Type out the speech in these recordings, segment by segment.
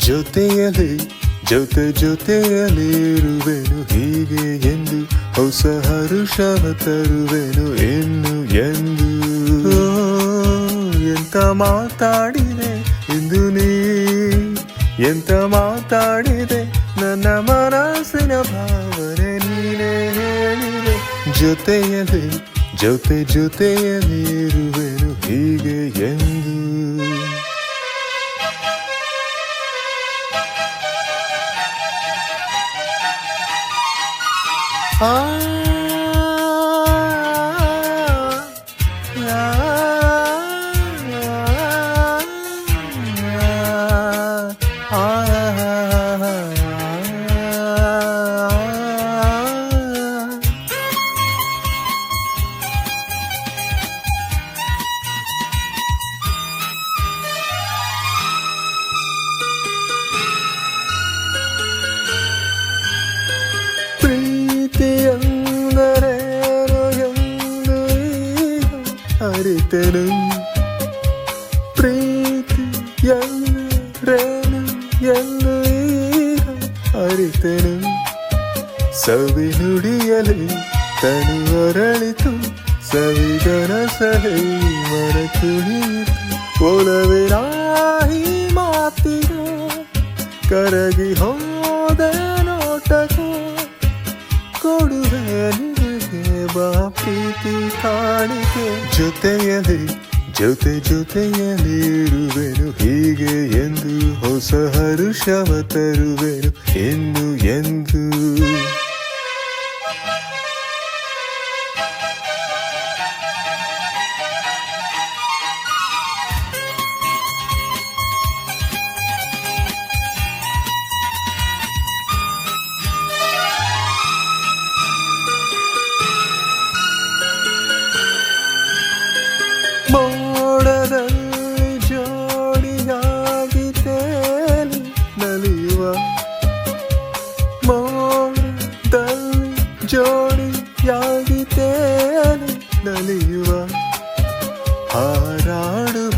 ಜೊತೆಯಲ್ಲಿ ಜೊತೆಯಲ್ಲಿರುವೆನು ಹೀಗೆ ಎಂದು ಹೊಸ ಹರುಷವ ತರುವೆನು ಇನ್ನು ಎಂದು. ಎಂತ ಮಾತಾಡಿದೆ ಇಂದು ನೀ, ಎಂತ ಮಾತಾಡಿದೆ ನನ್ನ ಮನಸ್ಸಿನ ಭಾವನೆ ನೀನೇ ಹೇಳಿದೆ. ಜೊತೆಯಲ್ಲಿರುವೆನು ಹೀಗೆ ಎಂದು. ಪ್ರೀತಿಯಂದರೇನು ಎಂದು ಈಗ ಅರಿತೆನು, ಪ್ರೀತಿಯಂದರೇನು ಎಂದು ಈಗ ಅರಿತೆನು. ಸವಿ ನುಡಿಯಲಿ ತನು ಅರಳಿತು, ಸವಿಗನಸಲಿ ಮರೆತು ನಿಂತು. ಒಲವಿನ ಈ ಮಾತಿನ ಕರಗಿ ಹೋದ ನೋಟಕ್ಕೆ ಕೊಡುವೆ ನಿನಗೆ ಬಾ ಪ್ರೀತಿ ಕಾಣಿಕೆ. ಜೊತೆಯಲ್ಲಿರುವೆನು ಹೀಗೆ ಎಂದು ಹೊಸ ಹರುಷವ ತರುವೆನು ಇನ್ನು ಎಂದು. ಮೋಡದಲ್ಲಿ ಜೋಡಿಯಾಗಿ ತೇಲಿ ನಲಿಯುವ, ಮೋಡದಲ್ಲಿ ಜೋಡಿಯಾಗಿ ತೇಲಿ ನಲಿಯುವ. ಹಾರಾಡುವ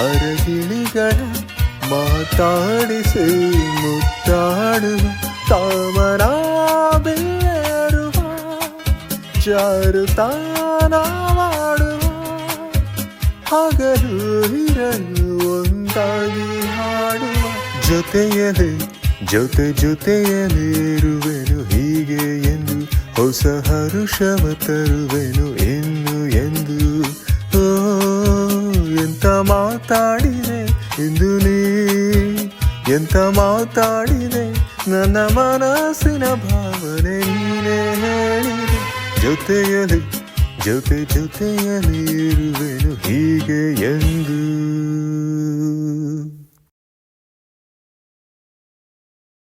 ಅರಗಿಳಿಗಳ ಮಾತಾಡಿಸಿ ಮುತ್ತಾಡುವ. ತಾಮರ ಬೇರುವ ಜಾರುತಾನ ಮಾಡುವ. ಹಗಲು ಇರಲು ಒಂದಾಗಿ ಹಾಡುವ. ಜೊತೆಯಲ್ಲಿರುವೆನು ಹೀಗೆ ಎಂದು ಹೊಸ ಹರುಷವ ತರುವೆನು ಇನ್ನು ಎಂದು. ಎಂತ ಮಾತಾಡಿದೆ ಇಂದು ನೀ, ಎಂತ ಮಾತಾಡಿದೆ ನನ್ನ ಮನಸ್ಸಿನ ಭಾವನೆ ನೀನೇ ಹೇಳಿದೆ. ಜೊತೆಯಲ್ಲಿರುವೆನು ಹೀಗೆ ಎಂದು.